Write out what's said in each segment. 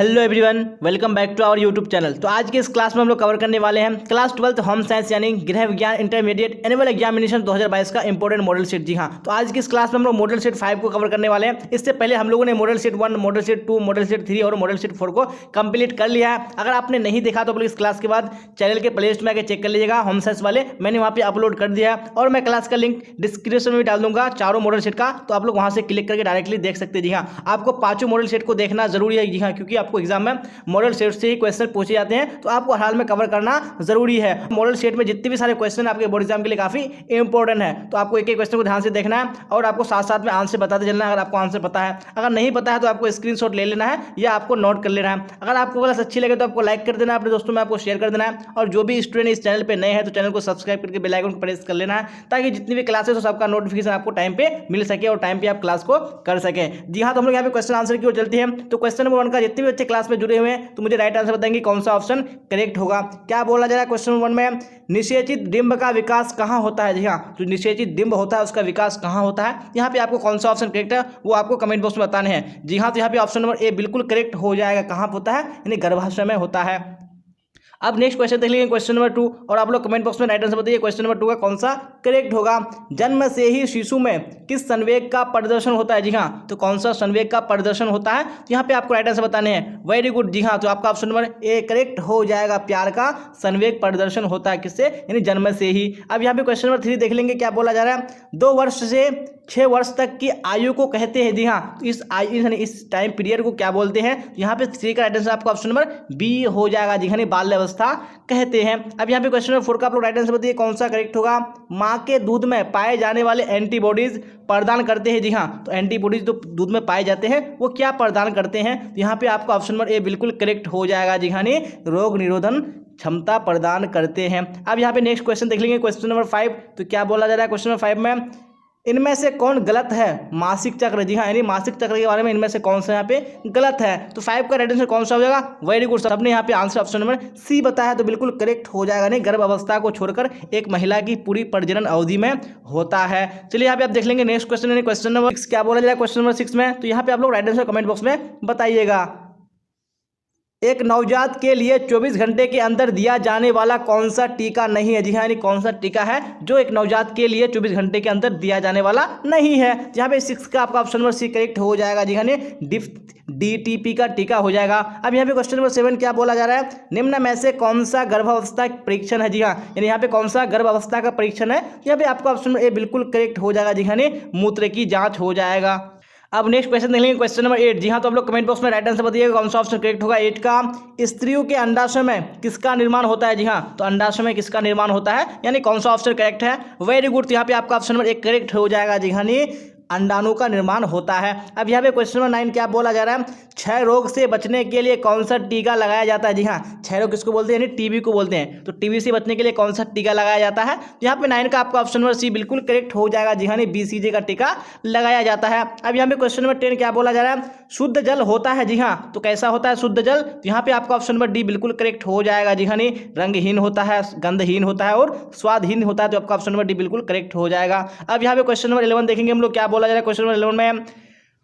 Hello everyone, welcome back to our YouTube channel. तो आज के इस क्लास में हम लोग कवर करने वाले हैं क्लास 12 होम साइंस यानी गृह विज्ञान इंटरमीडिएट एनुअल एग्जामिनेशन 2022 का इंपॉर्टेंट मॉडल शीट। जी हाँ, तो आज की इस क्लास में हम लोग मॉडल शीट 5 को कवर करने वाले हैं। इससे पहले हम लोगों ने model sheet 1, model sheet 2, model sheet 3 और मॉडल शीट 4 को कंप्लीट कर लिया है। अगर आपने नहीं देखा तो आप लोग इस क्लास के बाद चैनल के प्ले लिस्ट में आकर चेक कर लीजिएगा। होम साइंस वाले मैंने वहाँ पे अपलोड कर दिया है और मैं क्लास का लिंक डिस्क्रिप्शन में भी डाल दूंगा चारों मॉडल शीट का, तो आप लोग वहाँ से क्लिक करके डायरेक्टली देख सकते हैं। जी हाँ, आपको पांचों मॉडल शीट को देखना जरूरी है। जी हाँ, क्योंकि आपको एग्जाम में मॉडल शीट से ही क्वेश्चन पूछे जाते हैं, तो आपको हर हाल में कवर करना जरूरी है। मॉडल शीट में जितने भी सारे क्वेश्चन आपके बोर्ड एग्जाम के लिए काफी इंपॉर्टेंट है, तो आपको एक एक क्वेश्चन को ध्यान से देखना है और आपको साथ साथ में आंसर बताते चलना है। अगर आपको आंसर पता है, अगर नहीं पता है तो आपको स्क्रीनशॉट ले लेना है या आपको नोट कर लेना है। अगर आपको क्लास अच्छी लगे तो आपको लाइक कर देना है, अपने दोस्तों में आपको शेयर कर देना है। और जो भी स्टूडेंट इस चैनल पे नए हैं तो चैनल को सब्सक्राइब करके बेल आइकन को प्रेस कर लेना है, ताकि जितनी भी क्लासेस हो सबका नोटिफिकेशन आपको टाइम पे मिल सके और टाइम पे आप क्लास को कर सके। जी हाँ, तो हम लोग यहाँ पे क्वेश्चन आंसर की ओर चलते हैं। तो क्वेश्चन नंबर 1 का जितने भी बच्चे क्लास में जुड़े हुए हैं तो मुझे राइट आंसर बताएंगे कौन सा ऑप्शन करेक्ट होगा। क्या बोला जा रहा है क्वेश्चन नंबर 1 में? निषेचित डिंब का विकास कहाँ होता है? जी हाँ, जो निषेचित डिंब होता है उसका विकास कहाँ होता है। यहाँ पे आपको कौन सा ऑप्शन करेक्ट है वो आपको कमेंट बॉक्स में बताने हैं। जी हाँ, तो यहाँ पे ऑप्शन नंबर ए बिल्कुल करेक्ट हो जाएगा। कहाँ होता है? यानी गर्भाशय में होता है। अब नेक्स्ट क्वेश्चन देख लीजिए, क्वेश्चन नंबर 2, और आप लोग कमेंट बॉक्स में राइट आंसर बताइए क्वेश्चन नंबर 2 का कौन सा करेक्ट होगा। जन्म से ही शिशु में किस संवेग का प्रदर्शन होता है? जी हाँ, तो कौन सा संवेग का प्रदर्शन होता है, तो यहाँ पे आपको राइट आंसर बताने हैं। Very good. जी हाँ, तो आपका ऑप्शन नंबर ए करेक्ट हो जाएगा। प्यार का संवेग प्रदर्शन होता है किससे? यानी जन्म से ही। अब यहाँ पे क्वेश्चन नंबर 3 देख लेंगे, क्या बोला जा रहा है? 2 वर्ष से 6 वर्ष तक की आयु को कहते हैं। जी हाँ, तो इस आयु यानी इस टाइम पीरियड को क्या बोलते हैं? यहाँ पे 3 का राइट आंसर आपका ऑप्शन नंबर बी हो जाएगा। जी हाँ, बाल्यावस्था कहते हैं। अब यहाँ पे क्वेश्चन नंबर 4 का आप लोग राइट आंसर बताइए कौन सा करेक्ट होगा। माँ के दूध में पाए जाने वाले एंटीबॉडीज प्रदान करते हैं। जी हाँ, तो एंटीबॉडीज जो दूध में पाए जाते हैं वो क्या प्रदान करते हैं? तो यहाँ पे आपका ऑप्शन नंबर ए बिल्कुल करेक्ट हो जाएगा। जी हाँ, रोग निरोधन क्षमता प्रदान करते हैं। अब यहाँ पे नेक्स्ट क्वेश्चन देख लेंगे, क्वेश्चन नंबर 5, तो क्या बोला जा रहा है क्वेश्चन नंबर 5 में? इनमें से कौन गलत है? मासिक चक्र। जी हाँ, यानी मासिक चक्र के बारे में इनमें से कौन सा यहाँ पे गलत है? तो 5 का राइट आंसर कौन सा हो जाएगा? वेरी गुड, सबने यहाँ पे आंसर ऑप्शन नंबर सी बताया, तो बिल्कुल करेक्ट हो जाएगा। नहीं, गर्भ अवस्था को छोड़कर एक महिला की पूरी प्रजनन अवधि में होता है। चलिए यहाँ पे आप देख लेंगे नेक्स्ट क्वेश्चन, यानी क्वेश्चन नंबर 6, क्या बोला जा रहा है क्वेश्चन नंबर 6 में? तो यहाँ पे आप लोग राइट आंसर कमेंट बॉक्स में बताइएगा। एक नवजात के लिए 24 घंटे के अंदर दिया जाने वाला कौन सा टीका नहीं है? जी हाँ, यानी कौन सा टीका है जो एक नवजात के लिए 24 घंटे के अंदर दिया जाने वाला नहीं है? यहाँ पे 6 का आपका ऑप्शन नंबर सी करेक्ट हो जाएगा। जी हाँ, DTP का टीका हो जाएगा। अब यहाँ पे क्वेश्चन नंबर 7 क्या बोला जा रहा है? निम्न में से कौन सा गर्भावस्था परीक्षण है? जी हाँ, यानी यहाँ पे कौन सा गर्भावस्था का परीक्षण है? यहाँ पे आपका ऑप्शन नंबर ए बिल्कुल करेक्ट हो जाएगा। जी हाँ, मूत्र की जाँच हो जाएगा। अब नेक्स्ट क्वेश्चन देख लेंगे, क्वेश्चन नंबर 8। जी हाँ, तो आप लोग कमेंट बॉक्स में राइट आंसर बताइएगा कौन सा ऑप्शन करेक्ट होगा 8 का। स्त्रियों के अंडाशय में किसका निर्माण होता है? जी हाँ, तो अंडाशय में किसका निर्माण होता है, यानी कौन सा ऑप्शन करेक्ट है? वेरी गुड, तो यहाँ पे आपका ऑप्शन नंबर 1 करेक्ट हो जाएगा। जी हाँ, अंडाणु का निर्माण होता है। अब यहाँ पे क्वेश्चन नंबर 9 क्या बोला जा रहा है? क्षय रोग से बचने के लिए कौन सा टीका लगाया जाता है? जी हाँ, क्षय रोग किसको बोलते हैं? यानी टीबी को बोलते हैं। तो टीबी से बचने के लिए कौन सा टीका लगाया जाता है? यहाँ पे 9 का आपका ऑप्शन नंबर सी बिल्कुल करेक्ट हो जाएगा। जी हाँ, BCG का टीका लगाया जाता है। अब यहाँ पे क्वेश्चन नंबर 10 क्या बोला जा रहा है? शुद्ध जल होता है। जी हाँ, तो कैसा होता है शुद्ध जल? तो यहाँ पे आपका ऑप्शन नंबर डी बिल्कुल करेक्ट हो जाएगा। जी हाँ, रंगहीन होता है, गंधहीन होता है और स्वादहीन होता है, तो आपका ऑप्शन नंबर डी बिल्कुल करेक्ट हो जाएगा। अब यहाँ पे क्वेश्चन नंबर 11 देखेंगे हम लोग, क्या बोला जा रहा है क्वेश्चन नंबर 11 में?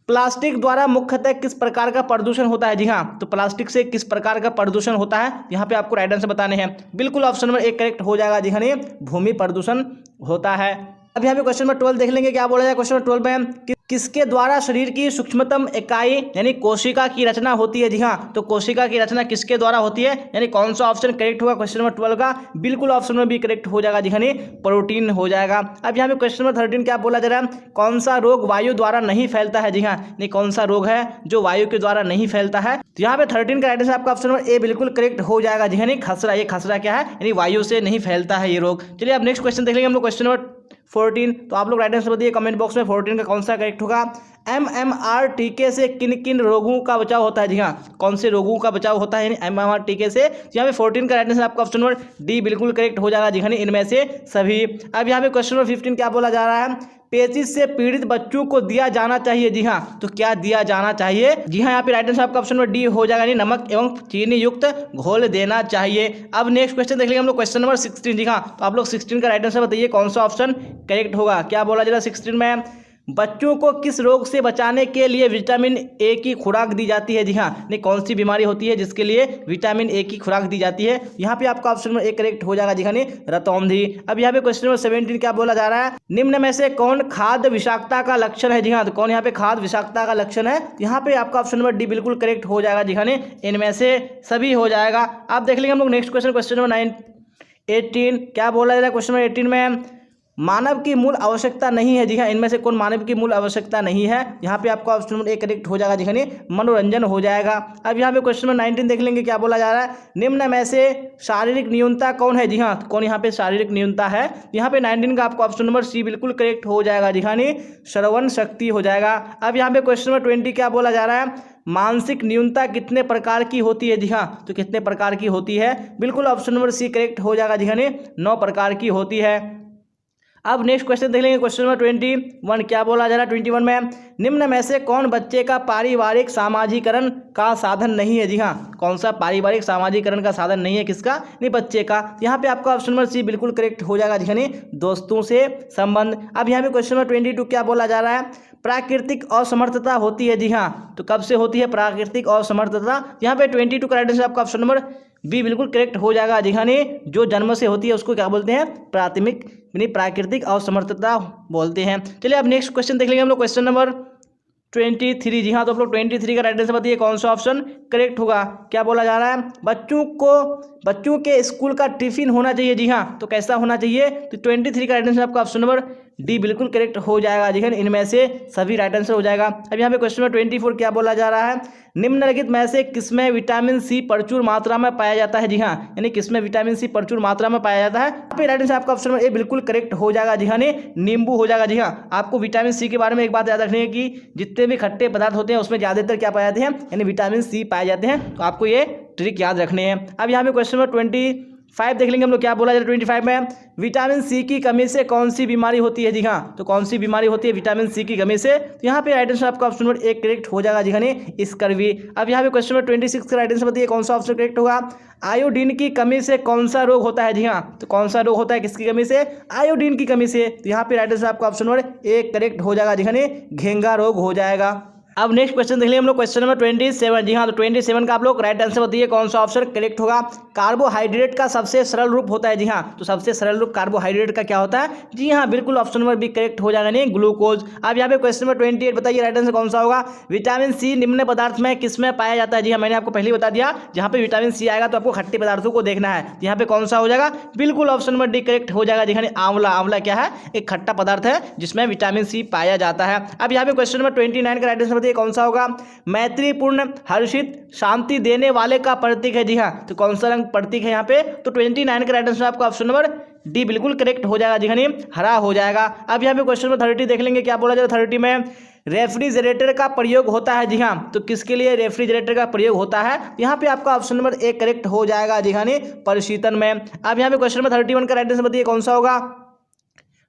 प्लास्टिक द्वारा मुख्यतः किस प्रकार का प्रदूषण होता है? जी हाँ, तो प्लास्टिक से किस प्रकार का प्रदूषण होता है? यहाँ पे आपको राइट आंसर बताने हैं। बिल्कुल ऑप्शन नंबर 1 करेक्ट हो जाएगा। जी हाँ, भूमि प्रदूषण होता है। अब यहाँ पे क्वेश्चन नंबर 12 देख लेंगे, क्या बोला जाए क्वेश्चन नंबर 12 में? किसके द्वारा शरीर की सूक्ष्मतम इकाई यानी कोशिका की रचना होती है? जी हाँ, तो कोशिका की रचना किसके द्वारा होती है, यानी कौन सा ऑप्शन करेक्ट होगा क्वेश्चन नंबर 12 का? बिल्कुल ऑप्शन नंबर बी करेक्ट हो जाएगा। जी हाँ, प्रोटीन हो जाएगा। अब यहाँ पे क्वेश्चन नंबर 13 क्या बोला जा रहा है? कौन सा रोग वायु द्वारा नहीं फैलता है? जी हाँ, नहीं कौन सा रोग है जो वायु के द्वारा नहीं फैलता है? तो यहाँ पे 13 का राइट आंसर आपका ऑप्शन नंबर ए बिल्कुल करेक्ट हो जाएगा। जी हाँ, खसरा। ये खसरा क्या है? यानी वायु से नहीं फैलता है ये रोग। चलिए अब नेक्स्ट क्वेश्चन देख लेंगे हम लोग, क्वेश्चन नंबर 14। तो आप लोग राइट आंसर बताइए कमेंट बॉक्स में 14 का कौन सा करेक्ट होगा। MMR टीके से किन किन रोगों का बचाव होता है? जी हाँ, कौन से रोगों का बचाव होता है यानी MMR टीके से? यहाँ पे 14 का राइट आंसर आपका ऑप्शन नंबर डी बिल्कुल करेक्ट हो जाएगा। जी हाँ, इनमें से सभी। अब यहाँ पे क्वेश्चन नंबर 15 क्या बोला जा रहा है? पेचिश से पीड़ित बच्चों को दिया जाना चाहिए। जी हाँ, तो क्या दिया जाना चाहिए? जी हाँ, यहाँ पे राइट आंसर आपका ऑप्शन नंबर डी हो जाएगा, यानी नमक एवं चीनी युक्त घोल देना चाहिए। अब नेक्स्ट क्वेश्चन देख लेंगे हम लोग, क्वेश्चन नंबर 16। जी हाँ, तो आप लोग 16 का राइट आंसर बताइए कौन सा ऑप्शन करेक्ट होगा। क्या बोला जा रहा है 16 में? बच्चों को किस रोग से बचाने के लिए विटामिन ए की खुराक दी जाती है? जी हाँ, नहीं कौन सी बीमारी होती है जिसके लिए विटामिन ए की खुराक दी जाती है? यहाँ पे आपका ऑप्शन नंबर 1 करेक्ट हो जाएगा जी हाँ, नहीं रतौंधी। अब यहाँ पे क्वेश्चन नंबर 17 क्या बोला जा रहा है? निम्न में से कौन खाद्य विषाक्तता का लक्षण है? जी हाँ, तो कौन यहाँ पे खाद्य विषाक्तता का लक्षण है? यहाँ पे आपका ऑप्शन नंबर डी बिल्कुल करेक्ट हो जाएगा जी हाँ, नहीं इनमें से सभी हो जाएगा। अब देख लेंगे हम लोग नेक्स्ट क्वेश्चन नंबर 18 क्या बोला जा रहा है? क्वेश्चन नंबर 18 में मानव की मूल आवश्यकता नहीं है। जी हाँ, इनमें से कौन मानव की मूल आवश्यकता नहीं है? यहाँ पे आपका ऑप्शन नंबर 1 करेक्ट हो जाएगा जी हाँ, मनोरंजन हो जाएगा। अब यहाँ पे क्वेश्चन नंबर 19 देख लेंगे क्या बोला जा रहा है? निम्न में से शारीरिक न्यूनता कौन है? जी हाँ, कौन यहाँ पे शारीरिक न्यूनता है? यहाँ पे 19 का आपका ऑप्शन नंबर सी बिल्कुल करेक्ट हो जाएगा जी हाँ, श्रवण शक्ति हो जाएगा। अब यहाँ पे क्वेश्चन नंबर 20 क्या बोला जा रहा है? मानसिक न्यूनता कितने प्रकार की होती है? जी हाँ, तो कितने प्रकार की होती है? बिल्कुल ऑप्शन नंबर सी करेक्ट हो जाएगा जी हाँ, 9 प्रकार की होती है। अब नेक्स्ट क्वेश्चन देख लेंगे क्वेश्चन नंबर 21 क्या बोला जा रहा है? 21 में निम्न में से कौन बच्चे का पारिवारिक सामाजिकरण का साधन नहीं है? जी हाँ, कौन सा पारिवारिक सामाजिकरण का साधन नहीं है? किसका? नहीं बच्चे का। यहाँ पे आपका ऑप्शन नंबर सी बिल्कुल करेक्ट हो जाएगा जी हाँ, दोस्तों से संबंध। अब यहाँ पे क्वेश्चन नंबर 22 क्या बोला जा रहा है? प्राकृतिक असमर्थता होती है। जी हाँ, तो कब से होती है प्राकृतिक असमर्थता? यहाँ पे 22 का राइट आंसर आपका ऑप्शन नंबर बी बिल्कुल करेक्ट हो जाएगा जी हाँ, जो जन्म से होती है उसको क्या बोलते हैं? प्राकृतिक असमर्थता बोलते हैं। चलिए अब नेक्स्ट क्वेश्चन देख लेंगे हम लोग क्वेश्चन नंबर 23। जी हाँ, तो आप लोग 23 का राइट आंसर बताइए कौन सा ऑप्शन करेक्ट होगा? क्या बोला जा रहा है? बच्चों के स्कूल का टिफिन होना चाहिए। जी हाँ, तो कैसा होना चाहिए? तो 23 का राइट आंसर आपका ऑप्शन नंबर डी बिल्कुल करेक्ट हो जाएगा जी हाँ, इनमें से सभी राइट आंसर हो जाएगा। अब यहाँ पे क्वेश्चन नंबर 24 क्या बोला जा रहा है? निम्नलिखित में से किसमें विटामिन सी प्रचुर मात्रा में पाया जाता है? जी हाँ, यानी किसमें विटामिन सी प्रचुर मात्रा में पाया जाता है? यहाँ पे राइट आंसर आपका ऑप्शन नंबर ए बिल्कुल करेक्ट हो जाएगा जी हाँ, नींबू हो जाएगा। जी हाँ, आपको विटामिन सी के बारे में एक बात याद रखनी है कि जितने भी खट्टे पदार्थ होते हैं उसमें ज़्यादातर क्या पाए जाते हैं? यानी विटामिन सी पाए जाते हैं। तो आपको ये ट्रिक याद रखने हैं। अब यहाँ पे क्वेश्चन नंबर 25 देख लेंगे हम लोग क्या बोला जाए 25 में विटामिन सी की कमी से कौन सी बीमारी होती है? जी हाँ, तो कौन सी बीमारी होती है विटामिन सी की कमी से? तो यहाँ पे राइट आंसर आपका ऑप्शन नंबर 1 करेक्ट हो जाएगा जी हाँ, स्कर्वी। अब यहाँ पे क्वेश्चन नंबर 26 का राइट आंसर बताइए कौन सा ऑप्शन करेक्ट होगा? आयोडीन की कमी से कौन सा रोग होता है? जी हाँ, तो कौन सा रोग होता है किसकी कमी से? आयोडीन की कमी से। तो यहाँ पे राइट आंसर आपका ऑप्शन नंबर 1 करेक्ट हो जाएगा जी हाँ, घेंगा रोग हो जाएगा। अब नेक्स्ट क्वेश्चन देख लिया हम लोग क्वेश्चन नंबर 27। जी हाँ, तो 27 का आप लोग राइट आंसर बताइए कौन सा ऑप्शन करेक्ट होगा? कार्बोहाइड्रेट का सबसे सरल रूप होता है। जी हाँ, तो सबसे सरल रूप कार्बोहाइड्रेट का क्या होता है? जी हाँ, बिल्कुल ऑप्शन नंबर बी करेक्ट हो जाएगा, नहीं ग्लूकोज। अब यहाँ पे क्वेश्चन नंबर 28 बताइए राइट आंसर कौन सा होगा? विटामिन सी निम्न पदार्थ में किसमें पाया जाता है? जी हाँ, मैंने आपको पहले बता दिया जहाँ पे विटामिन सी आएगा तो आपको खट्टे पदार्थों को देखना है। यहाँ पे कौन सा हो जाएगा? बिल्कुल ऑप्शन नंबर डी करेक्ट हो जाएगा जी हाँ, आंवला। आंवला क्या है? एक खट्टा पदार्थ है जिसमें विटामिन सी पाया जाता है। अब यहाँ पे क्वेश्चन नंबर 29 का राइट आंसर बताइए कौन सा होगा? मैत्रीपूर्ण हर्षित शांति देने वाले का प्रतीक है। जी हाँ, तो कौन सा रंग प्रतीक है यहाँ पे? तो 29 का राइट आंसर आपका ऑप्शन नंबर डी बिल्कुल करेक्ट हो जाएगा जी हाँ, हरा हो जाएगा। अब यहाँ पे क्वेश्चन नंबर 30 देख लेंगे क्या बोला जाए 30 में रेफ्रिजरेटर का प्रयोग होता है। जी हाँ, तो किसके लिए रेफ्रिजरेटर का प्रयोग होता है? यहाँ पे आपका ऑप्शन नंबर 1 करेक्ट हो जाएगा जी हाँ, परिशीतन में। अब यहाँ पे क्वेश्चन नंबर 31 का राइट आंसर बताइए कौन सा होगा?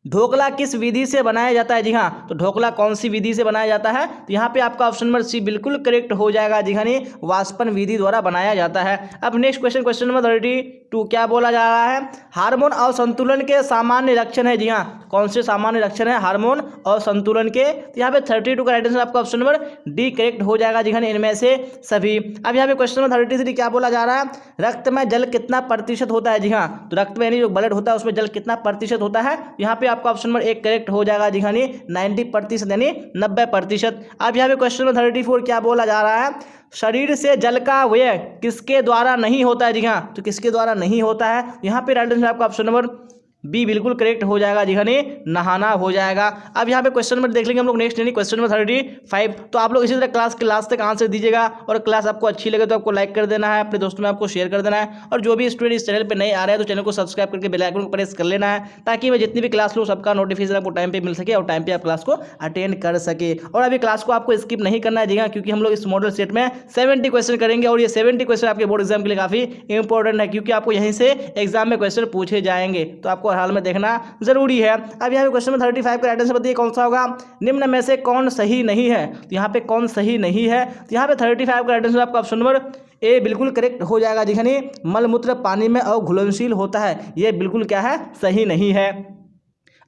ढोकला किस विधि से बनाया जाता है? जी हाँ, तो ढोकला कौन सी विधि से बनाया जाता है? तो यहाँ पे आपका ऑप्शन नंबर सी बिल्कुल करेक्ट हो जाएगा जी हाँ, वाष्पन विधि द्वारा बनाया जाता है। अब नेक्स्ट क्वेश्चन नंबर 32 क्या बोला जा रहा है? हार्मोन असंतुलन के सामान्य लक्षण है। जी हाँ, कौन से सामान्य लक्षण है हार्मोन असंतुलन के? तो यहाँ पे 32 का राइट आंसर आपका ऑप्शन नंबर डी करेक्ट हो जाएगा जी हाँ, इनमें से सभी। अब यहाँ पे क्वेश्चन नंबर 33 क्या बोला जा रहा है? रक्त में जल कितना प्रतिशत होता है? जी हाँ, तो रक्त में यानी जो ब्लड होता है उसमें जल कितना प्रतिशत होता है? यहाँ पे आपका ऑप्शन नंबर 1 करेक्ट हो जाएगा जी हाँ, 90% यानी 90%। अब यहाँ पे क्वेश्चन नंबर 34 क्या बोला जा रहा है? शरीर से जल का व्यय किसके द्वारा नहीं होता है? जी हाँ, तो किसके द्वारा नहीं होता है? यहाँ पे राइट आंसर आपका ऑप्शन नंबर बी बिल्कुल करेक्ट हो जाएगा जी हाँ, नहाना हो जाएगा। अब यहाँ पे क्वेश्चन नंबर देख लेंगे हम लोग नेक्स्ट यानी क्वेश्चन नंबर 35। तो आप लोग इसी तरह क्लास के लास्ट तक आंसर दीजिएगा और क्लास आपको अच्छी लगे तो आपको लाइक कर देना है, अपने दोस्तों में आपको शेयर कर देना है। और जो भी स्टूडेंट इस चैनल पे नए आ रहे हैं तो चैनल को सब्सक्राइब करके बेल आइकन को प्रेस कर लेना है ताकि मैं जितनी भी क्लास लूँ सबका नोटिफिकेशन आपको टाइम पे मिल सके और टाइम पे आप क्लास को अटेंड कर सके। और अभी क्लास को आपको स्किप नहीं करना है जी हाँ, क्योंकि हम लोग इस मॉडल सेट में 70 क्वेश्चन करेंगे और ये 70 क्वेश्चन आपके बोर्ड एग्जाम के लिए काफी इंपॉर्टेंट है क्योंकि आपको यहीं से एग्जाम में क्वेश्चन पूछे जाएंगे, तो आपको हाल में देखना जरूरी है। अब यहाँ पे क्वेश्चन नंबर 35 का राइट आंसर बताइए कौन सा होगा? निम्न में से कौन सही नहीं है? तो यहाँ पे कौन सही नहीं है? तो यहाँ पे 35 का राइट आंसर आपका ऑप्शन नंबर ए बिल्कुल करेक्ट हो जाएगा जी हाँ, मलमूत्र पानी में अघुलनशील होता है। ये बिल्कुल क्या है? सही नहीं है।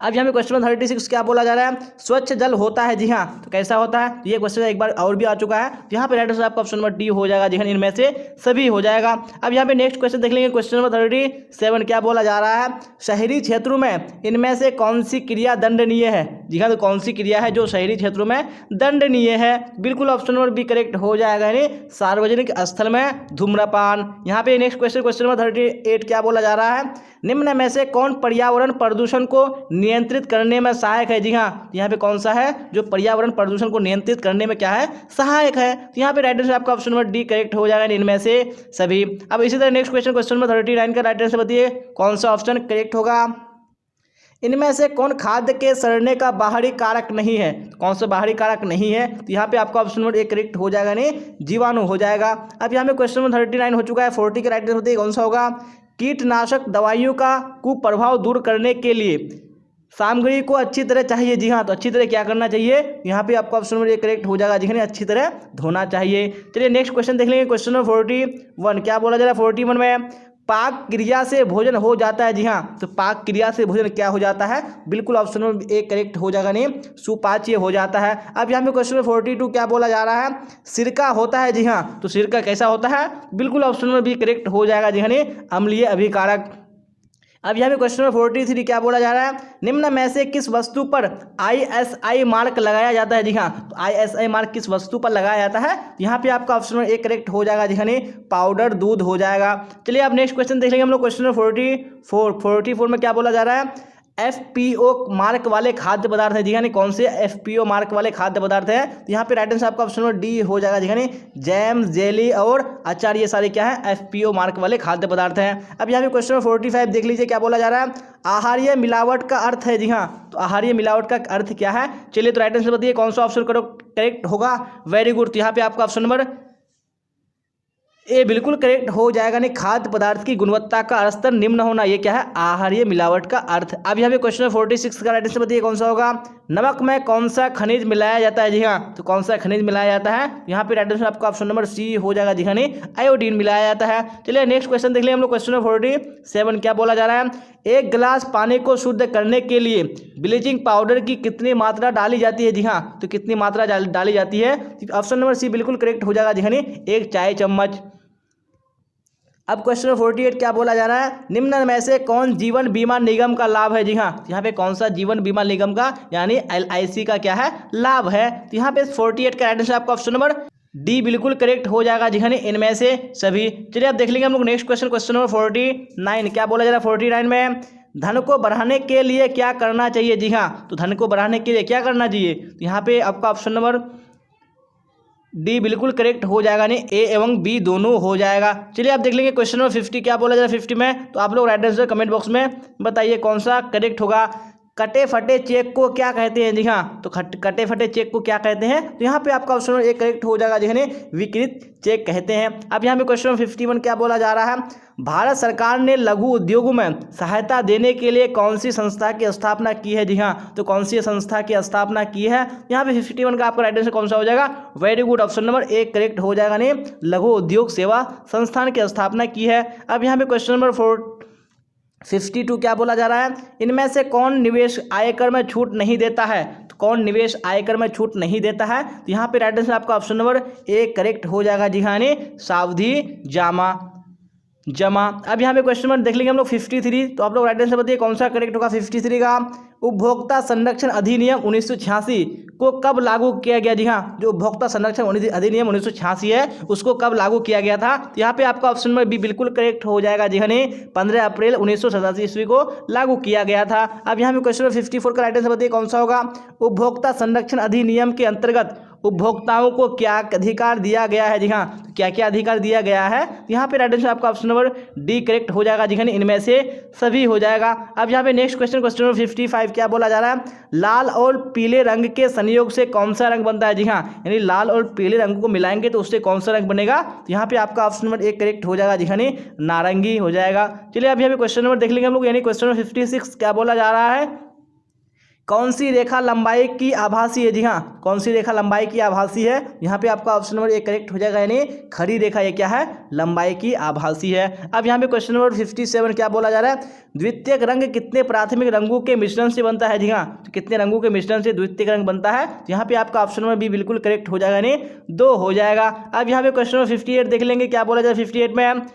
अब यहाँ पे क्वेश्चन नंबर 36 क्या बोला जा रहा है, स्वच्छ जल होता है। जी हाँ, तो कैसा होता है, ये क्वेश्चन एक बार और भी आ चुका है। तो यहाँ पे राइट आंसर आपका ऑप्शन नंबर डी हो जाएगा। जी हाँ, इनमें से सभी हो जाएगा। अब यहाँ पे नेक्स्ट क्वेश्चन देख लेंगे, क्वेश्चन नंबर 37 क्या बोला जा रहा है, शहरी क्षेत्रों में इनमें से कौन सी क्रिया दंडनीय है। जी हाँ, तो कौन सी क्रिया है जो शहरी क्षेत्रों में दंडनीय है, बिल्कुल ऑप्शन नंबर बी करेक्ट हो जाएगा, यानी सार्वजनिक स्थल में धूम्रपान। यहाँ पे नेक्स्ट क्वेश्चन नंबर 38 क्या बोला जा रहा है, निम्न में से कौन पर्यावरण प्रदूषण को नियंत्रित करने में सहायक है। जी हाँ, यहाँ पे कौन सा है जो पर्यावरण प्रदूषण को नियंत्रित करने में क्या है, सहायक है। तो यहाँ पे राइट आंसर आपका ऑप्शन नंबर डी करेक्ट हो जाएगा, इनमें से सभी। अब इसी तरह नेक्स्ट क्वेश्चन नंबर 39 का राइट आंसर बताइए कौन सा ऑप्शन करेक्ट होगा। इनमें से कौन खाद्य के सड़ने का बाहरी कारक नहीं है, कौन सा बाहरी कारक नहीं है, तो यहाँ पे आपका ऑप्शन नंबर ए करेक्ट हो जाएगा, नहीं जीवाणु हो जाएगा। अब यहाँ पे क्वेश्चन नंबर 39 हो चुका है, 40 का राइट आंसर बताइए कौन सा होगा, कीटनाशक दवाइयों का कुप्रभाव दूर करने के लिए सामग्री को अच्छी तरह चाहिए। जी हाँ, तो अच्छी तरह क्या करना चाहिए, यहाँ पे आपका ऑप्शन नंबर ए करेक्ट हो जाएगा, जी हाँ, अच्छी तरह धोना चाहिए। चलिए नेक्स्ट क्वेश्चन देख लेंगे, क्वेश्चन नंबर 41 क्या बोला जा रहा है, 41 में पाक क्रिया से भोजन हो जाता है। जी हाँ, तो पाक क्रिया से भोजन क्या हो जाता है, बिल्कुल ऑप्शन नंबर ए करेक्ट हो जाएगा, नहीं सुपाच्य हो जाता है। अब यहाँ पे क्वेश्चन नंबर 42 क्या बोला जा रहा है, सिरका होता है। जी हाँ, तो सिरका कैसा होता है, बिल्कुल ऑप्शन नंबर बी करेक्ट हो जाएगा, जी हाँ, नहीं अम्लीय अभिकारक। अब यहाँ पे क्वेश्चन नंबर 43 क्या बोला जा रहा है, निम्न में से किस वस्तु पर ISI मार्क लगाया जाता है। जी हाँ, तो ISI मार्क किस वस्तु पर लगाया जाता है, यहाँ पे आपका ऑप्शन नंबर ए करेक्ट हो जाएगा, जी हाँ, नहीं पाउडर दूध हो जाएगा। चलिए अब नेक्स्ट क्वेश्चन देख लेंगे हम लोग, क्वेश्चन नंबर 44 में क्या बोला जा रहा है, FPO मार्क वाले खाद्य पदार्थ है। जी हाँ, नहीं कौन से FPO मार्क वाले खाद्य पदार्थ है, तो यहाँ पे राइट आंसर आपका ऑप्शन नंबर डी हो जाएगा, जी हाँ, नहीं जैम जेली और अचार, ये सारे क्या है FPO मार्क वाले खाद्य पदार्थ हैं। अब यहाँ पे क्वेश्चन नंबर 45 देख लीजिए क्या बोला जा रहा है, आहारीय मिलावट का अर्थ है। जी हाँ, तो आहारीय मिलावट का अर्थ क्या है, चलिए तो राइट आंसर बताइए कौन सा ऑप्शन करेक्ट होगा, वेरी गुड। तो यहाँ पे आपका ऑप्शन नंबर ये बिल्कुल करेक्ट हो जाएगा, नहीं खाद्य पदार्थ की गुणवत्ता का स्तर निम्न होना, ये क्या है आहारीय मिलावट का अर्थ। अब यहाँ पे क्वेश्चन 46 का राइट आंसर बताइए कौन सा होगा, नमक में कौन सा खनिज मिलाया जाता है। जी हाँ, तो कौन सा खनिज मिलाया जाता है, यहाँ पे राइट आंसर आपका ऑप्शन नंबर सी हो जाएगा, जी हाँ, नहीं आयोडीन मिलाया जाता है। चलिए नेक्स्ट क्वेश्चन देख लिया हम लोग, क्वेश्चन 47 क्या बोला जा रहा है, एक गिलास पानी को शुद्ध करने के लिए ब्लीचिंग पाउडर की कितनी मात्रा डाली जाती है। जी हाँ, तो कितनी मात्रा डाली जाती है, ऑप्शन नंबर सी बिल्कुल करेक्ट हो जाएगा, जी हाँ, नहीं 1 चाय चम्मच। अब क्वेश्चन 48 क्या बोला जा रहा है, निम्न में से कौन जीवन बीमा निगम का लाभ है। जी हाँ, यहाँ पे कौन सा जीवन बीमा निगम का यानी LIC का क्या है लाभ है, तो यहाँ पे 48 का राइट आंसर आपका ऑप्शन नंबर डी बिल्कुल करेक्ट हो जाएगा, जी हाँ, इनमें से सभी। चलिए अब देख लेंगे हम लोग नेक्स्ट क्वेश्चन नंबर 49 क्या बोला जा रहा है, 49 में धन को बढ़ाने के लिए क्या करना चाहिए। जी हाँ, तो धन को बढ़ाने के लिए क्या करना चाहिए, तो यहाँ पे आपका ऑप्शन नंबर डी बिल्कुल करेक्ट हो जाएगा, नहीं ए एवं बी दोनों हो जाएगा। चलिए आप देख लेंगे क्वेश्चन नंबर 50 क्या बोला जा रहा है 50 में, तो आप लोग राइट आंसर कमेंट बॉक्स में बताइए कौन सा करेक्ट होगा। कटे फटे चेक को क्या कहते हैं। जी हाँ, तो कटे फटे चेक को क्या कहते हैं, तो यहाँ पे आपका ऑप्शन एक करेक्ट हो जाएगा, जिन्हें विकृत चेक कहते हैं। अब यहाँ पे क्वेश्चन 51 क्या बोला जा रहा है, भारत सरकार ने लघु उद्योगों में सहायता देने के लिए कौन सी संस्था की स्थापना की है। जी हाँ, तो कौन सी संस्था की स्थापना की है, यहाँ पे 51 का आपका राइट आंसर कौन सा हो जाएगा, वेरी गुड, ऑप्शन नंबर एक करेक्ट हो जाएगा, नहीं लघु उद्योग सेवा संस्थान की स्थापना की है। अब यहाँ पे क्वेश्चन नंबर 52 क्या बोला जा रहा है, इनमें से कौन निवेश आयकर में छूट नहीं देता है, तो कौन निवेश आयकर में छूट नहीं देता है, तो यहाँ पे राइट आंसर आपका ऑप्शन नंबर एक करेक्ट हो जाएगा, जी हाँ, सावधि जमा। अब यहाँ पे क्वेश्चन नंबर देख लेंगे हम लोग 53, तो आप लोग राइट आंसर बताइए कौन सा करेक्ट होगा 53 का। उपभोक्ता संरक्षण अधिनियम 1986 को कब लागू किया गया। जी हाँ, जो उपभोक्ता संरक्षण अधिनियम 1986 है उसको कब लागू किया गया था, तो यहाँ पे आपका ऑप्शन नंबर बी बिल्कुल करेक्ट हो जाएगा, जी हाँ, 15 अप्रैल 1987 ईस्वी को लागू किया गया था। अब यहाँ पे क्वेश्चन नंबर 54 का राइट आंसर बताइए कौन सा होगा। उपभोक्ता संरक्षण अधिनियम के अंतर्गत उपभोक्ताओं को क्या अधिकार दिया गया है। जी हाँ, क्या क्या अधिकार दिया गया है, यहाँ पे राइट आंसर आपका ऑप्शन नंबर डी करेक्ट हो जाएगा, जी हाँ, इनमें से सभी हो जाएगा। अब यहाँ पे नेक्स्ट क्वेश्चन नंबर 55 क्या बोला जा रहा है, लाल और पीले रंग के संयोग से कौन सा रंग बनता है। जी हाँ, यानी लाल और पीले रंग को मिलाएंगे तो उससे कौन सा रंग बनेगा, तो यहाँ पे आपका ऑप्शन नंबर एक करेक्ट हो जाएगा, जी हाँ, नारंगी हो जाएगा। चलिए अब यहाँ पे क्वेश्चन नंबर देख लेंगे हम लोग, यानी क्वेश्चन नंबर 56 क्या बोला जा रहा है, कौन सी रेखा लंबाई की आभासी है? जी हाँ, कौन सी रेखा लंबाई की आभासी है? यहाँ पे आपका ऑप्शन नंबर ए करेक्ट हो जाएगा, यानी खड़ी रेखा ये क्या है? लंबाई की आभासी है। अब यहाँ पे क्वेश्चन नंबर 57 क्या बोला जा रहा है? द्वितीयक रंग कितने प्राथमिक रंगों के मिश्रण से बनता है? जी हाँ, तो कितने रंगों के मिश्रण से द्वितीयक रंग बनता है? यहाँ पे आपका ऑप्शन नंबर बी बिल्कुल करेक्ट हो जाएगा, यानी 2 हो जाएगा। अब यहाँ पे क्वेश्चन नंबर 58 देख लेंगे, क्या बोला जाए 58 में?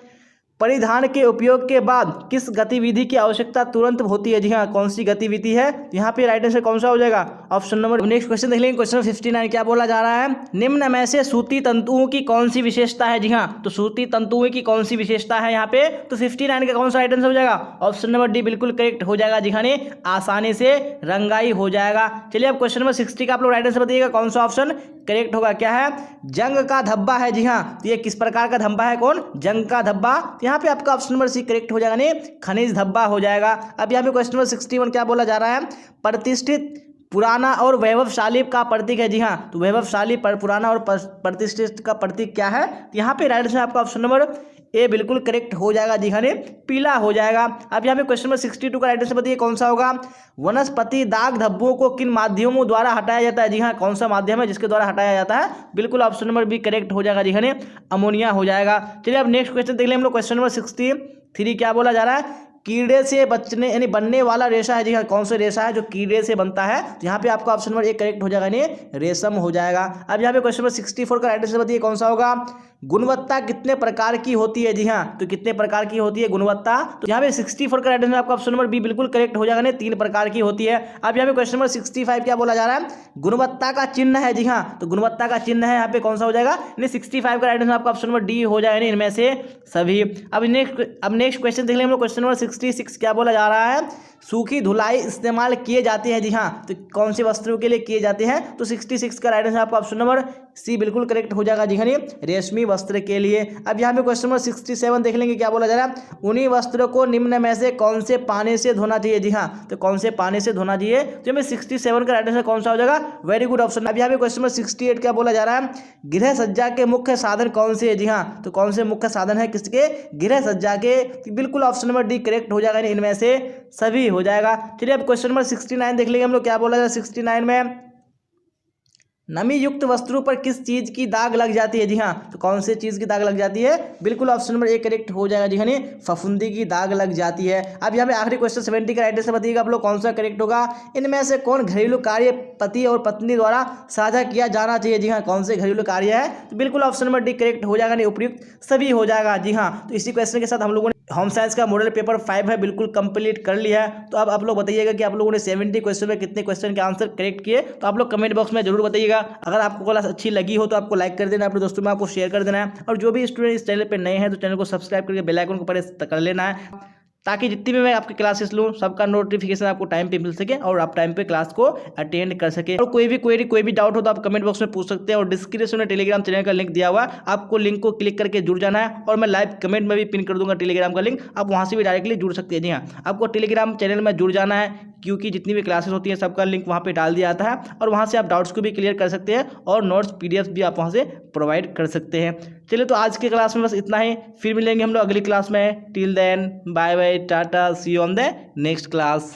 परिधान के उपयोग के बाद किस गतिविधि की आवश्यकता तुरंत होती है? जी हाँ, कौन सी गतिविधि है? यहाँ पे राइट आंसर कौन सा हो जाएगा? Option number. नेक्स्ट क्वेश्चन देख लेंगे, क्वेश्चन 59 क्या बोला जा रहा है? निम्न में से सूती तंतुओं की कौन सी विशेषता है? जी हाँ, तो सूती तंतुओं की कौन सी विशेषता है यहाँ पे? तो 59 का कौन सा राइट आंसर हो जाएगा? ऑप्शन नंबर डी बिल्कुल करेक्ट हो जाएगा, जिन्हें आसानी से रंगाई हो जाएगा। चलिए अब क्वेश्चन नंबर 60 का आप लोग राइट आंसर बताइएगा, कौन सा ऑप्शन करेक्ट होगा? क्या है? जंग का धब्बा है। जी हाँ, तो ये किस प्रकार का धब्बा है? कौन? जंग का धब्बा। तो यहाँ पे आपका ऑप्शन नंबर सी करेक्ट हो जाएगा, नहीं खनिज धब्बा हो जाएगा। अब यहाँ पे क्वेश्चन नंबर 61 क्या बोला जा रहा है? प्रतिष्ठित, पुराना और वैभवशाली का प्रतीक है। जी हाँ, तो वैभवशाली पुराना और प्रतिष्ठित का प्रतीक क्या है? तो यहाँ पे राइट आंसर आपका ऑप्शन नंबर ए बिल्कुल करेक्ट हो जाएगा, जी हाँ, पीला हो जाएगा। अब यहाँ पे क्वेश्चन नंबर 62 का राइट आंसर बताइए, कौन सा होगा? वनस्पति दाग धब्बों को किन माध्यमों द्वारा हटाया जाता है? जी हाँ, कौन सा माध्यम है जिसके द्वारा हटाया जाता है? बिल्कुल ऑप्शन नंबर बी करेक्ट हो जाएगा, जी हाँ, अमोनिया हो जाएगा। चलिए अब नेक्स्ट क्वेश्चन देख लें हम लोग, क्वेश्चन नंबर 63 क्या बोला जा रहा है? कीड़े से बचने यानी बनने वाला रेशा है। जी हाँ, कौन सा रेशा है जो कीड़े से बनता है? तो यहाँ पे आपका ऑप्शन नंबर ए करेक्ट हो जाएगा, यानी रेशम हो जाएगा। अब यहाँ पे क्वेश्चन नंबर 64 का राइट आंसर बताइए, कौन सा होगा? गुणवत्ता कितने प्रकार की होती है? जी हाँ, तो कितने प्रकार की होती है गुणवत्ता? तो यहाँ पे 64 का राइट आंसर आपका ऑप्शन नंबर बी बिल्कुल करेक्ट हो जाएगा, नहीं 3 प्रकार की होती है। अब यहाँ पे क्वेश्चन नंबर 65 क्या बोला जा रहा है? गुणवत्ता का चिन्ह है। जी हाँ, तो गुणवत्ता का चिन्ह है यहाँ पे कौन सा हो जाएगा? यानी 65 का राइट आंसर आपका ऑप्शन नंबर डी हो जाएगा, इनमें से सभी। अब नेक्स्ट क्वेश्चन देख लेंगे हम लोग, क्वेश्चन नंबर 66 क्या बोला जा रहा है? सूखी धुलाई इस्तेमाल किए जाते हैं। जी हाँ, तो कौन से वस्त्रों के लिए किए जाते हैं? तो 66 का राइट आंसर आपका ऑप्शन नंबर सी बिल्कुल करेक्ट हो जाएगा, जी हाँ, रेशमी वस्त्र के लिए। अब यहाँ पे क्वेश्चन नंबर 67 देख लेंगे, क्या बोला जा रहा है? उन्हीं वस्त्रों को निम्न में से कौन से पानी से धोना चाहिए? जी हाँ, तो कौन से पानी से धोना चाहिए? तो हमें 67 का राइट आंसर कौन सा हो जाएगा? Very good option. अब यहाँ पे क्वेश्चन नंबर 68 क्या बोला जा रहा है? गृह सज्जा के मुख्य साधन कौन से है? जी हाँ, तो कौन से मुख्य साधन है किसके? गृह सज्जा के। बिल्कुल ऑप्शन नंबर डी करेक्ट हो जाएगा, इनमें से सभी हो जाएगा। चलिए अब क्वेश्चन नंबर 69 देख लेंगे हम लोग, क्या बोला जाए 69 में? नमी युक्त वस्त्रों पर किस चीज की दाग लग जाती है? जी हाँ, तो कौन से चीज की दाग लग जाती है? बिल्कुल ऑप्शन नंबर ए करेक्ट हो जाएगा, जी हाँ, फफूंदी की दाग लग जाती है। अब यहाँ पे आखिरी क्वेश्चन 70 का राइट आंसर बताइएगा आप लोग, कौन सा करेक्ट होगा? इनमें से कौन घरेलू कार्य पति और पत्नी द्वारा साझा किया जाना चाहिए? जी हाँ, कौन से घरेलू कार्य है? तो बिल्कुल ऑप्शन नंबर डी करेक्ट हो जाएगा, नहीं उपयुक्त सभी हो जाएगा। जी हाँ, तो इसी क्वेश्चन के साथ हम लोगों ने होम साइंस का मॉडल पेपर 5 है बिल्कुल कंप्लीट कर लिया है। तो अब आप लोग बताइएगा कि आप लोगों ने 70 क्वेश्चन में कितने क्वेश्चन के आंसर करेक्ट किए, तो आप लोग कमेंट बॉक्स में जरूर बताइएगा। अगर आपको क्लास अच्छी लगी हो तो आपको लाइक कर देना है, अपने दोस्तों में आपको शेयर कर देना है, और जो भी स्टूडेंट इस चैनल पर नए हैं तो चैनल को सब्सक्राइब करके बेल आइकन को प्रेस कर लेना है, ताकि जितनी भी मैं आपकी क्लासेस लूँ सबका नोटिफिकेशन आपको टाइम पे मिल सके और आप टाइम पे क्लास को अटेंड कर सके। और कोई भी क्वेरी कोई भी डाउट हो तो आप कमेंट बॉक्स में पूछ सकते हैं, और डिस्क्रिप्शन में टेलीग्राम चैनल का लिंक दिया हुआ है, आपको लिंक को क्लिक करके जुड़ जाना है, और मैं लाइव कमेंट में भी पिन कर दूंगा टेलीग्राम का लिंक, आप वहाँ से भी डायरेक्टली जुड़ सकते हैं। जी हाँ, आपको टेलीग्राम चैनल में जुड़ जाना है, क्योंकि जितनी भी क्लासेस होती हैं सबका लिंक वहाँ पे डाल दिया जाता है, और वहाँ से आप डाउट्स को भी क्लियर कर सकते हैं, और नोट्स PDF भी आप वहाँ से प्रोवाइड कर सकते हैं। चलिए तो आज के क्लास में बस इतना ही, फिर मिलेंगे हम लोग अगली क्लास में। Till then bye bye, tata, see you on the next class.